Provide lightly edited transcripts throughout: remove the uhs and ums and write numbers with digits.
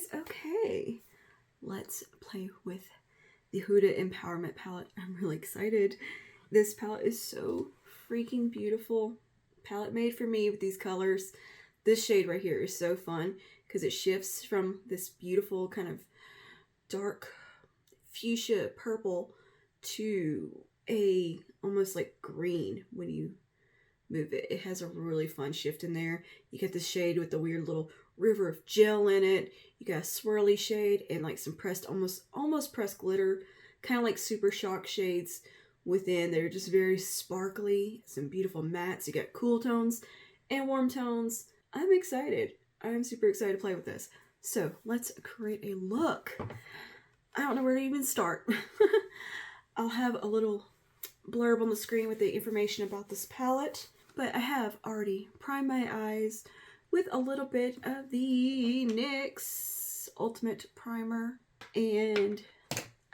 guys, okay, let's play with the Huda Empowerment Palette. I'm really excited. This palette is so freaking beautiful. Palette made for me with these colors. This shade right here is so fun because it shifts from this beautiful kind of dark fuchsia purple to a almost like green when you move it. It has a really fun shift in there. You get this shade with the weird little river of gel in it. You got a swirly shade and like some pressed, almost pressed glitter, kind of like Super Shock shades within. They're just very sparkly. Some beautiful mattes. You got cool tones and warm tones. I'm excited. I'm super excited to play with this. So let's create a look. I don't know where to even start. I'll have a little blurb on the screen with the information about this palette, but I have already primed my eyes with a little bit of the NYX Ultimate Primer, and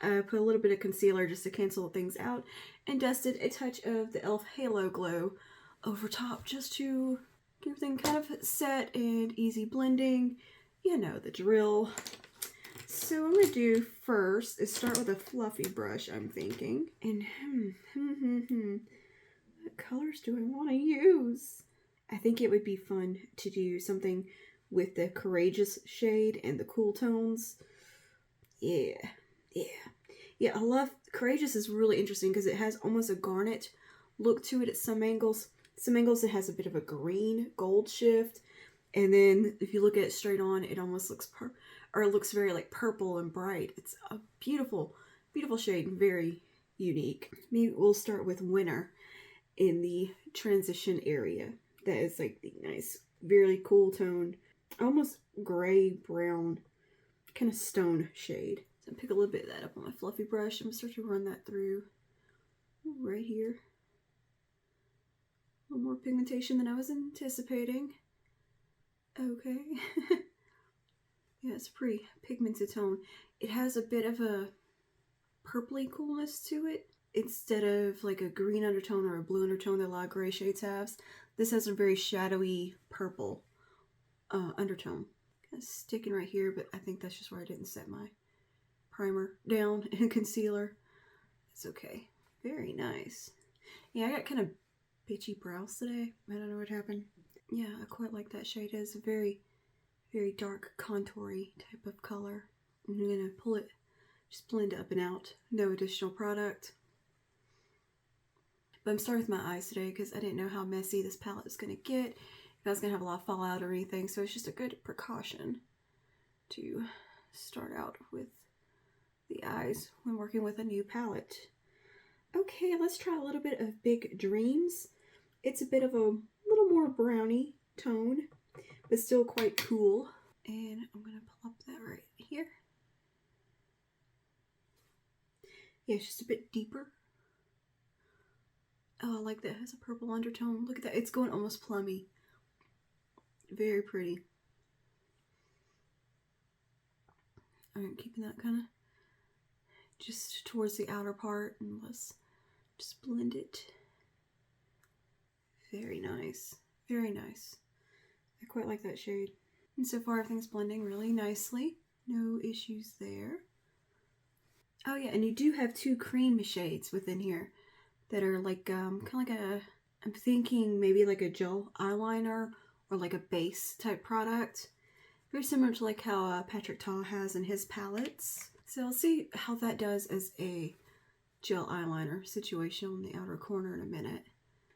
I put a little bit of concealer just to cancel things out, and dusted a touch of the e.l.f. Halo Glow over top just to get everything kind of set and easy blending. You know the drill. So what I'm going to do first is start with a fluffy brush, I'm thinking. And what colors do I want to use? I think it would be fun to do something with the Courageous shade and the cool tones. Yeah, I love Courageous. Is really interesting because it has almost a garnet look to it at some angles. Some angles it has a bit of a green gold shift, and then if you look at it straight on, it almost looks it looks very like purple and bright. It's a beautiful, beautiful shade and very unique. Maybe we'll start with Winter in the transition area. That is like the nice, very cool toned, almost gray brown kind of stone shade. So pick a little bit of that up on my fluffy brush. I'm gonna start to run that through right here. A little more pigmentation than I was anticipating. Okay. Yeah, it's a pretty pigmented tone. It has a bit of a purpley coolness to it. Instead of like a green undertone or a blue undertone that a lot of gray shades have, this has a very shadowy purple undertone. Kind of sticking right here, but I think that's just where I didn't set my primer down and concealer. It's okay. Very nice. Yeah, I got kind of bitchy brows today. I don't know what happened. Yeah, I quite like that shade. It's a very, very dark contoury type of color. I'm gonna pull it, just blend up and out. No additional product. But I'm starting with my eyes today because I didn't know how messy this palette was gonna get. If I was gonna have a lot of fallout or anything, so it's just a good precaution to start out with the eyes when working with a new palette. Okay, let's try a little bit of Big Dreams. It's a bit of a little more brownie tone, but still quite cool. And I'm gonna pull up that right here. Yeah, it's just a bit deeper. Oh, I like that. It has a purple undertone. Look at that. It's going almost plummy. Very pretty. I'm keeping that kind of just towards the outer part, and let's just blend it. Very nice. Very nice. I quite like that shade. And so far everything's blending really nicely. No issues there. Oh yeah, and you do have two cream shades within here that are like kind of like I'm thinking maybe like a gel eyeliner or like a base type product. Very similar to like how Patrick Ta has in his palettes. So I'll see how that does as a gel eyeliner situation on the outer corner in a minute.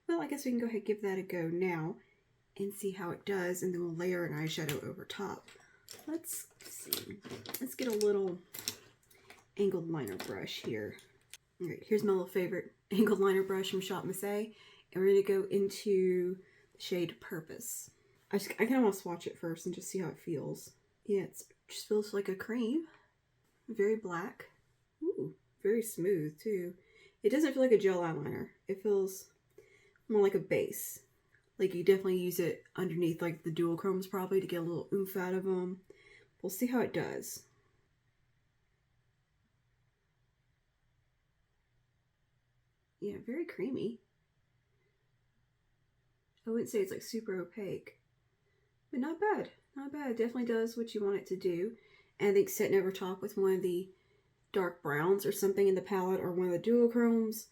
Well, I guess we can go ahead and give that a go now and see how it does, and then we'll layer an eyeshadow over top. Let's see. Let's get a little angled liner brush here. All right, here's my little favorite angled liner brush from Shop Miss A, and we're going to go into the shade Purpose. I kind of want to swatch it first and just see how it feels. Yeah, it just feels like a cream. Very black. Ooh, very smooth too. It doesn't feel like a gel eyeliner. It feels more like a base. Like you definitely use it underneath like the dual chromes probably to get a little oomph out of them. We'll see how it does. Yeah, very creamy. I wouldn't say it's like super opaque, but not bad. Not bad. It definitely does what you want it to do. And I think setting over top with one of the dark browns or something in the palette, or one of the duochromes,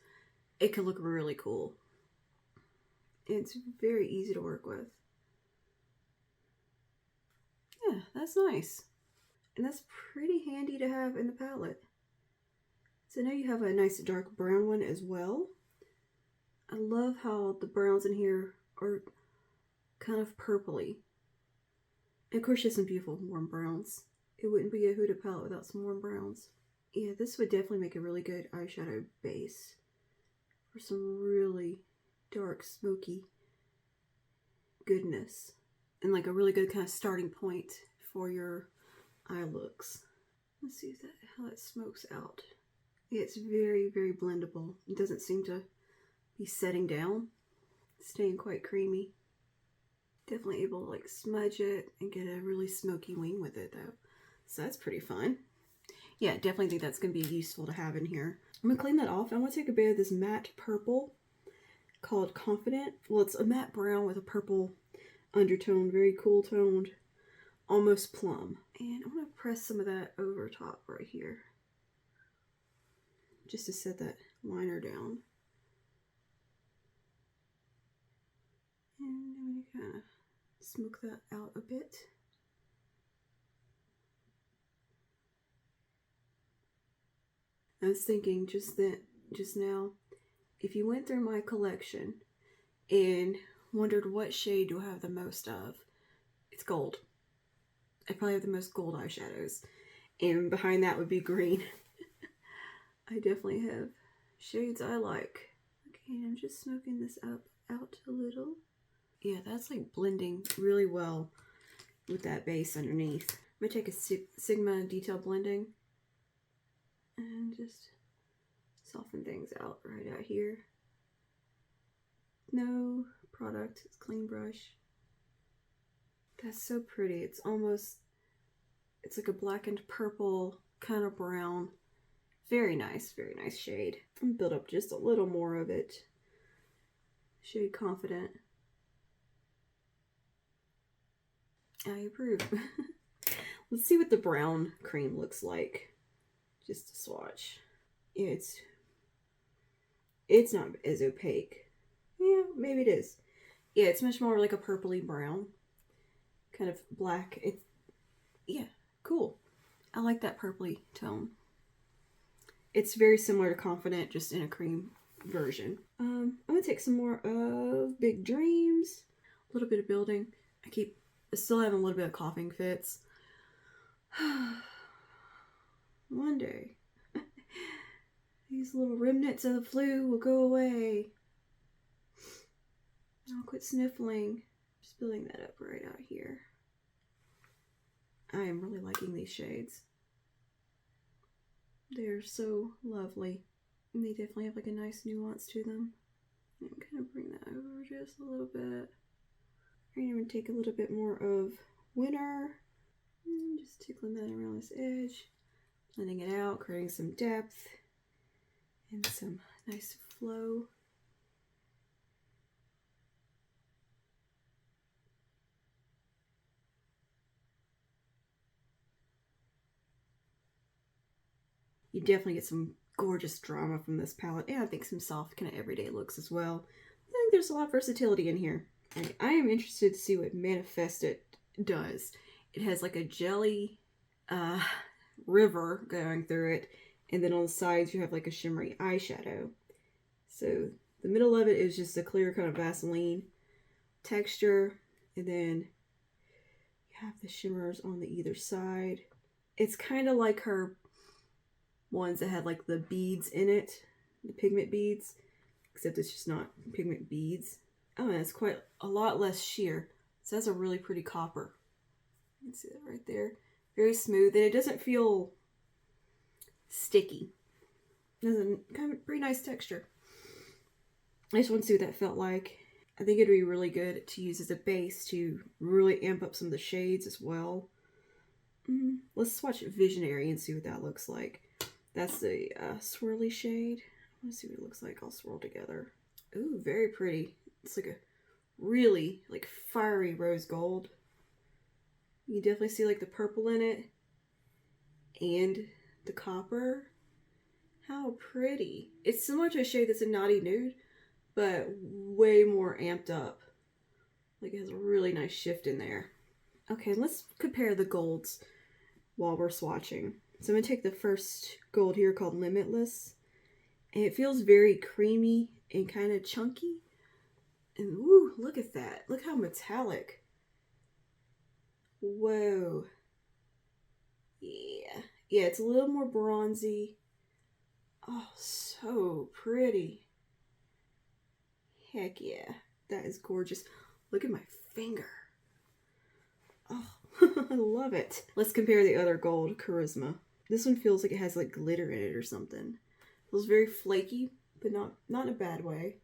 it could look really cool. It's very easy to work with. Yeah, that's nice. And that's pretty handy to have in the palette. So now you have a nice dark brown one as well. I love how the browns in here are kind of purpley. And of course you have some beautiful warm browns. It wouldn't be a Huda palette without some warm browns. Yeah, this would definitely make a really good eyeshadow base for some really dark, smoky goodness. And like a really good kind of starting point for your eye looks. Let's see how that smokes out. Yeah, it's very, very blendable. It doesn't seem to be setting down. It's staying quite creamy. Definitely able to like smudge it and get a really smoky wing with it though. So that's pretty fun. Yeah, definitely think that's going to be useful to have in here. I'm going to clean that off. I want to take a bit of this matte purple called Confident. Well, it's a matte brown with a purple undertone, very cool toned, almost plum. And I'm going to press some of that over top right here, just to set that liner down. And I'm going to kind of smoke that out a bit. I was thinking just now, if you went through my collection and wondered what shade do I have the most of, it's gold. I probably have the most gold eyeshadows, and behind that would be green. I definitely have shades I like. Okay, I'm just smoking this out a little. Yeah, that's like blending really well with that base underneath. I'm gonna take a Sigma detail blending and just soften things out right out here. No product, it's clean brush. That's so pretty. It's like a blackened purple, kind of brown. Very nice shade. I'm gonna build up just a little more of it. Shade Confident. I approve. Let's see what the brown cream looks like. Just to swatch. Yeah, it's not as opaque. Yeah, maybe it is. Yeah, it's much more like a purpley brown. Kind of black. Yeah, cool. I like that purpley tone. It's very similar to Confident, just in a cream version. I'm gonna take some more of Big Dreams. A little bit of building. I still having a little bit of coughing fits. One day, these little remnants of the flu will go away. I'll quit sniffling. Just building that up right out here. I am really liking these shades. They're so lovely. And they definitely have like a nice nuance to them. I'm gonna bring that over just a little bit. I'm gonna take a little bit more of Winter. And just tickling that around this edge. Blending it out, creating some depth. And some nice flow. You definitely get some gorgeous drama from this palette, and I think some soft kind of everyday looks as well. I think there's a lot of versatility in here. And I am interested to see what Manifest It does. It has like a jelly river going through it, and then on the sides you have like a shimmery eyeshadow. So the middle of it is just a clear kind of Vaseline texture, and then you have the shimmers on the either side. It's kind of like her ones that had like the beads in it, the pigment beads, except it's just not pigment beads. Oh, and it's quite a lot less sheer. So that's a really pretty copper. You can see that right there. Very smooth, and it doesn't feel sticky. It has a kind of pretty nice texture. I just want to see what that felt like. I think it'd be really good to use as a base to really amp up some of the shades as well. Let's swatch Visionary and see what that looks like. That's the swirly shade. I want to see what it looks like all swirled together. Ooh, very pretty. It's like a really fiery rose gold. You definitely see like the purple in it. and the copper. How pretty. It's similar to a shade that's a naughty nude, but way more amped up. Like it has a really nice shift in there. Okay, let's compare the golds while we're swatching. So I'm going to take the first gold here called Limitless. And it feels very creamy and kind of chunky. And woo, look at that. Look how metallic. Whoa. Yeah. Yeah, it's a little more bronzy. Oh, so pretty. Heck yeah. That is gorgeous. Look at my finger. Oh, I love it. Let's compare the other gold, Charisma. This one feels like it has like glitter in it or something. It feels very flaky, but not in a bad way.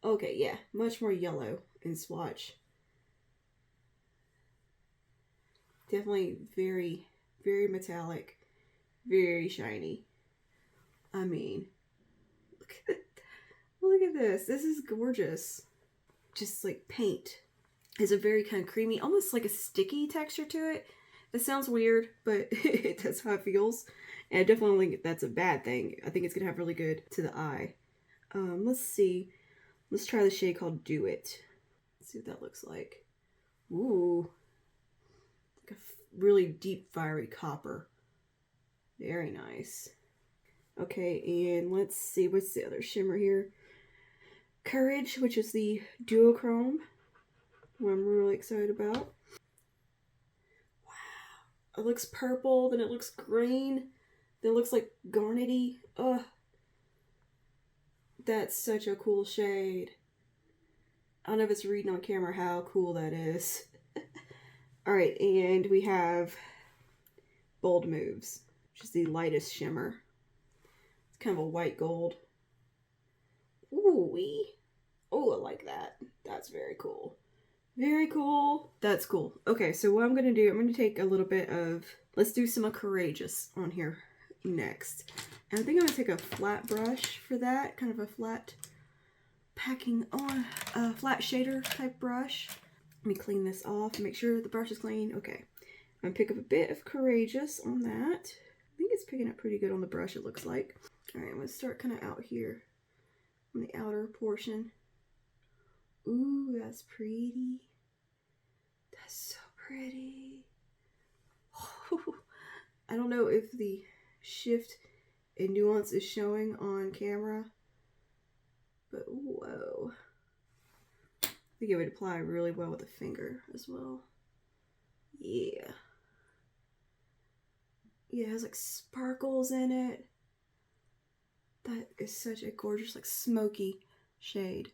Okay, yeah, much more yellow in swatch. Definitely very, very metallic, very shiny. I mean, look at this. This is gorgeous. Just like paint. It's a very kind of creamy, almost like a sticky texture to it. That sounds weird, but that's how it feels. And I definitely don't think that's a bad thing. I think it's going to have really good to the eye. Let's see. Let's try the shade called Do It. Let's see what that looks like. Ooh. Like a really deep, fiery copper. Very nice. Okay, and let's see. What's the other shimmer here? Courage, which is the duochrome. What I'm really excited about. Wow. It looks purple, then it looks green, then it looks like garnety. Ugh. That's such a cool shade. I don't know if it's reading on camera how cool that is. Alright, and we have Bold Moves, which is the lightest shimmer. It's kind of a white gold. Ooh-wee. Oh, I like that. That's very cool. Very cool. That's cool. Okay, so what I'm going to do, I'm going to take a little bit of, let's do some Courageous on here next. And I think I'm going to take a flat brush for that, kind of a flat packing on, flat shader type brush. Let me clean this off and make sure the brush is clean. Okay, I'm going to pick up a bit of Courageous on that. I think it's picking up pretty good on the brush, it looks like. All right, I'm going to start kind of out here on the outer portion. Ooh, that's pretty. That's so pretty. Oh, I don't know if the shift and nuance is showing on camera, but whoa. I think it would apply really well with a finger as well. Yeah. Yeah, it has like sparkles in it. That is such a gorgeous, like smoky shade.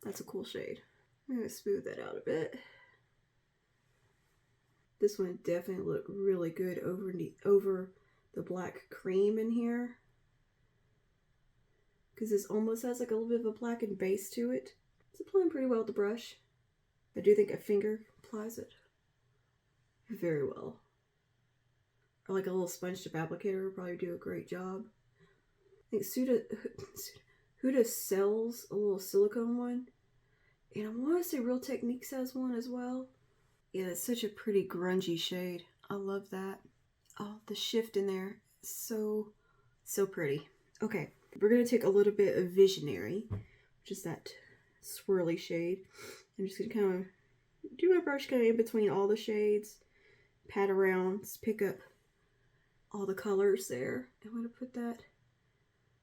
That's a cool shade. I'm gonna smooth that out a bit. This one definitely looked really good over the black cream in here. Because this almost has like a little bit of a blackened base to it. It's applying pretty well with the brush. I do think a finger applies it very well. Or like a little sponge tip applicator would probably do a great job. I think Huda sells a little silicone one. And I want to say Real Techniques has one as well. Yeah, it's such a pretty grungy shade. I love that. Oh, the shift in there is so pretty. Okay, we're going to take a little bit of Visionary, which is that swirly shade. I'm just going to kind of do my brush kind of in between all the shades, pat around, just pick up all the colors there. I'm going to put that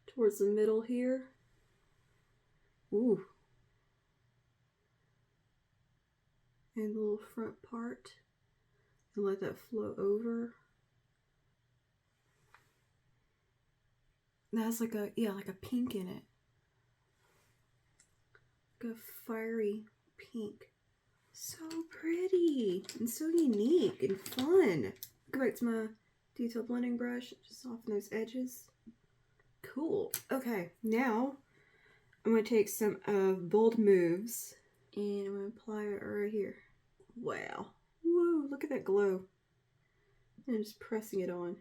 towards the middle here. Ooh. And the little front part. And let that flow over. And that's like a, yeah, like a pink in it. Like a fiery pink. So pretty and so unique and fun. Go back to my detail blending brush, just soften those edges. Cool. Okay, now I'm going to take some of Bold Moves and I'm going to apply it right here. Wow. Whoa, look at that glow. And I'm just pressing it on.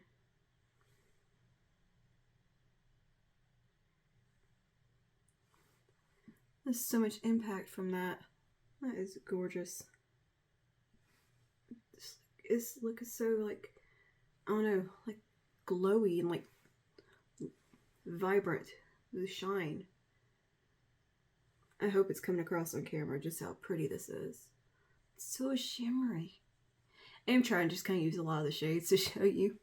There's so much impact from that. That is gorgeous. this look is so like, I don't know, like glowy and like vibrant with shine. I hope it's coming across on camera just how pretty this is. It's so shimmery. I'm trying to just kind of use a lot of the shades to show you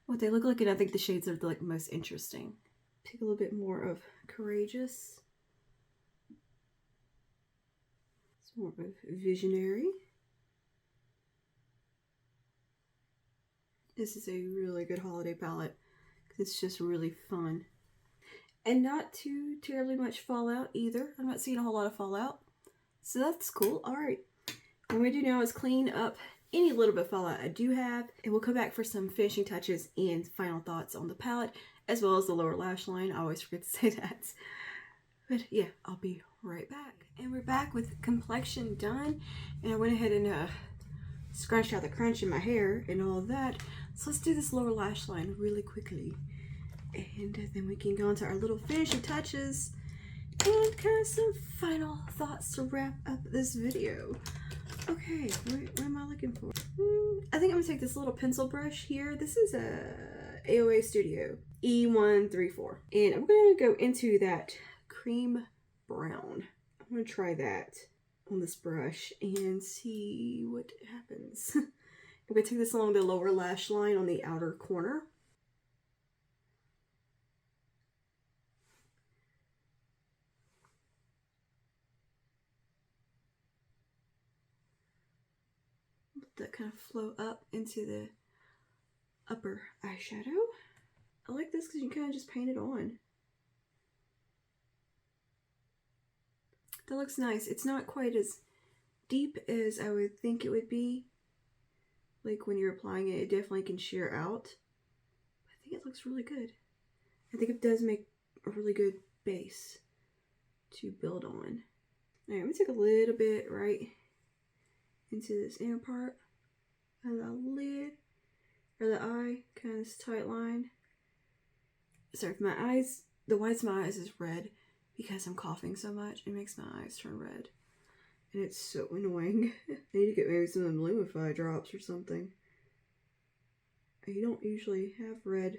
what they look like, and I think the shades are like most interesting. Take a little bit more of Courageous. It's more of Visionary. This is a really good holiday palette because it's just really fun. And not too terribly much fallout either. I'm not seeing a whole lot of fallout. So that's cool. Alright. What I'm going to do now is clean up any little bit of fallout I do have. And we'll come back for some finishing touches and final thoughts on the palette, as well as the lower lash line. I always forget to say that. But yeah, I'll be right back. And we're back with complexion done. And I went ahead and scratched out the crunch in my hair and all of that. So let's do this lower lash line really quickly. And then we can go into our little finishing touches and kind of some final thoughts to wrap up this video. Okay, what am I looking for? I think I'm going to take this little pencil brush here. This is a AOA Studio E134. And I'm going to go into that cream brown. I'm going to try that on this brush and see what happens. I'm going to take this along the lower lash line on the outer corner. That kind of flow up into the upper eyeshadow. I like this because you kind of just paint it on. That looks nice. It's not quite as deep as I would think it would be. Like when you're applying it, it definitely can sheer out. I think it looks really good. I think it does make a really good base to build on. Alright, I'm going to take a little bit right into this inner part of the lid, or the eye, kind of this tight line. Sorry, my eyes, the whites of my eyes is red because I'm coughing so much. It makes my eyes turn red. And it's so annoying. I need to get maybe some of them Lumify drops or something. You don't usually have red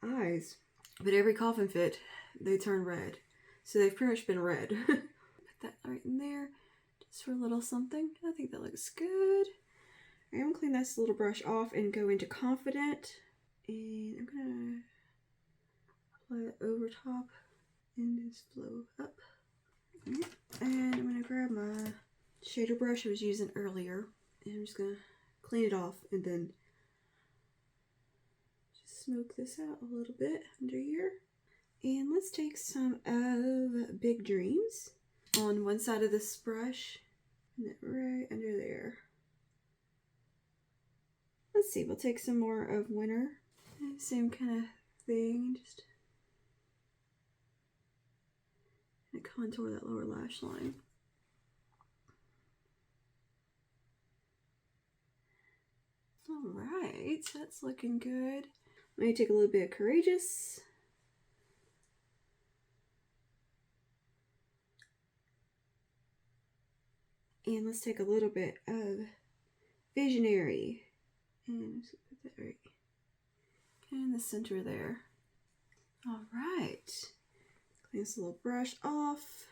eyes, but every coughing fit, they turn red. So they've pretty much been red. Put that right in there. For a little something. I think that looks good. I'm going to clean this little brush off and go into Confident. And I'm going to apply that over top and just flow up. And I'm going to grab my shader brush I was using earlier. And I'm just going to clean it off and then just smoke this out a little bit under here. And let's take some of Big Dreams on one side of this brush. And then right under there. Let's see, we'll take some more of Winter. Same kind of thing, just contour that lower lash line. Alright, that's looking good. Let me take a little bit of Courageous. And let's take a little bit of Visionary. And just put that right in the center there. Alright. Clean this little brush off.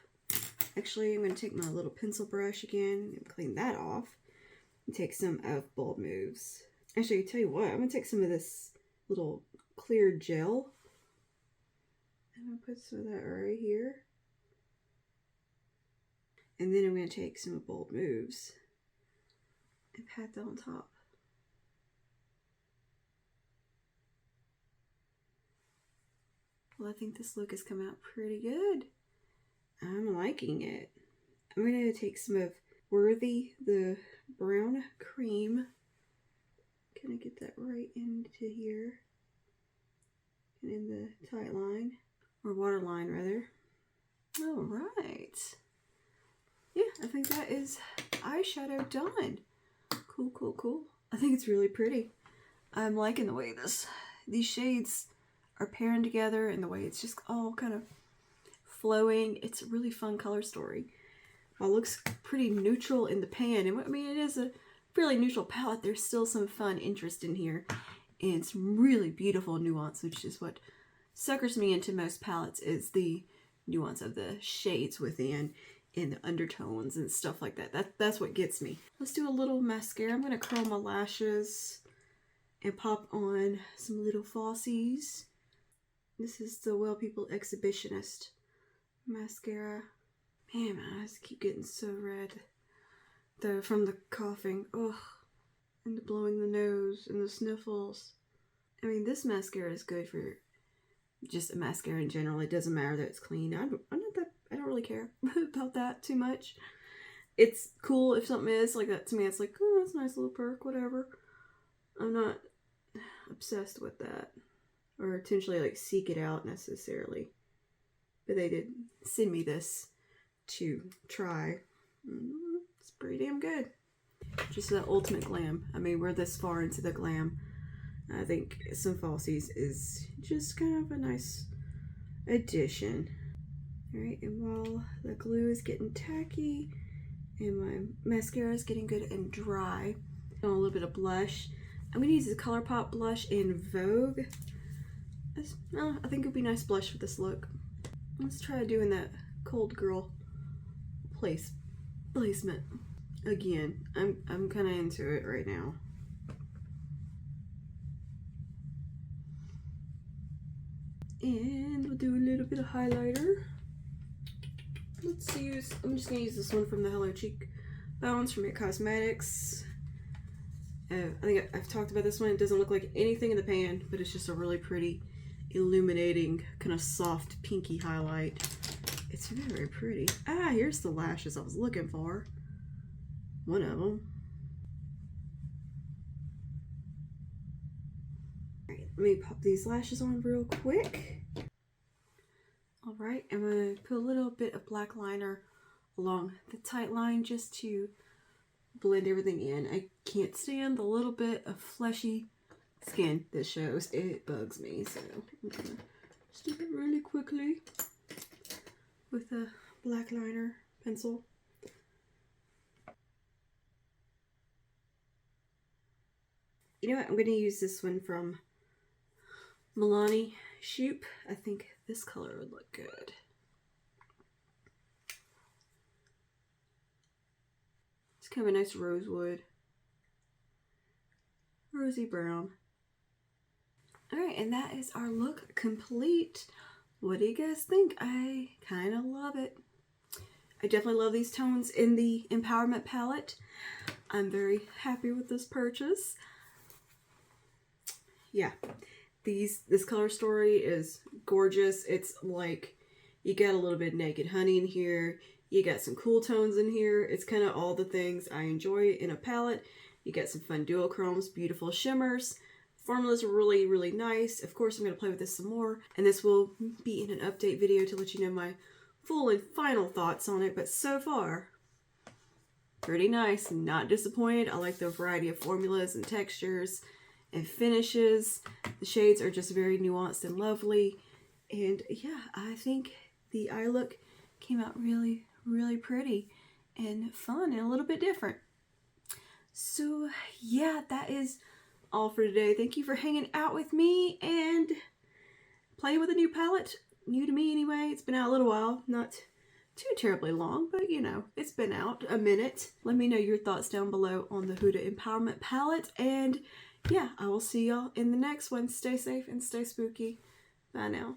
Actually, I'm going to take my little pencil brush again and clean that off. And take some of Bold Moves. Actually, tell you what, I'm going to take some of this little clear gel. I'm going to put some of that right here. And then I'm going to take some of Bold Moves and pat that on top. Well, I think this look has come out pretty good. I'm liking it. I'm going to take some of Worthy, the brown cream. Kind of get that right into here. And in the tight line. Or waterline, rather. Alright. Yeah, I think that is eyeshadow done. Cool, cool, cool. I think it's really pretty. I'm liking the way these shades are pairing together and the way it's just all kind of flowing. It's a really fun color story. It looks pretty neutral in the pan. And I mean, it is a fairly neutral palette, there's still some fun interest in here and some really beautiful nuance, which is what suckers me into most palettes, is the nuance of the shades within and the undertones and stuff like that. That's what gets me. Let's do a little mascara. I'm going to curl my lashes and pop on some little falsies. This is the Well People Exhibitionist mascara. Man, my eyes keep getting so red. From the coughing. Ugh. And the blowing the nose and the sniffles. I mean, this mascara is good for just a mascara in general. It doesn't matter that it's clean. I don't really care about that too much. It's cool if something is like that to me. It's like, oh, that's a nice little perk, whatever. I'm not obsessed with that or intentionally like seek it out necessarily. But they did send me this to try. It's pretty damn good. Just the ultimate glam. I mean, we're this far into the glam. I think some falsies is just kind of a nice addition. Alright, and while the glue is getting tacky and my mascara is getting good and dry, a little bit of blush. I'm going to use the ColourPop blush in Vogue. I think it would be nice blush for this look. Let's try doing that cold girl placement again. I'm kind of into it right now. And we'll do a little bit of highlighter. I'm just gonna use this one from the Hello Cheek Bones from It Cosmetics. I think I've talked about this one. It doesn't look like anything in the pan, but it's just a really pretty, illuminating, kind of soft pinky highlight. It's very, very pretty. Ah, here's the lashes I was looking for. One of them. Alright, let me pop these lashes on real quick. Alright, I'm going to put a little bit of black liner along the tight line just to blend everything in. I can't stand the little bit of fleshy skin that shows. It bugs me, so I'm going to just do it really quickly with a black liner pencil. You know what? I'm going to use this one from Milani Shoop. I think this color would look good. It's kind of a nice rosewood. Rosy brown. Alright, and that is our look complete. What do you guys think? I kind of love it. I definitely love these tones in the Empowerment palette. I'm very happy with this purchase. Yeah, this color story is gorgeous. It's like you got a little bit of Naked Honey in here. You got some cool tones in here. It's kind of all the things I enjoy in a palette. You got some fun duochromes, beautiful shimmers. Formulas are really, really nice. Of course, I'm going to play with this some more, and this will be in an update video to let you know my full and final thoughts on it. But so far, pretty nice. Not disappointed. I like the variety of formulas and textures and finishes. The shades are just very nuanced and lovely. And yeah, I think the eye look came out really, really pretty and fun and a little bit different. So yeah, that is all for today. Thank you for hanging out with me and playing with a new palette. New to me anyway. It's been out a little while. Not too terribly long, but you know, it's been out a minute. Let me know your thoughts down below on the Huda Empowerment palette. And yeah, I will see y'all in the next one. Stay safe and stay spooky. Bye now.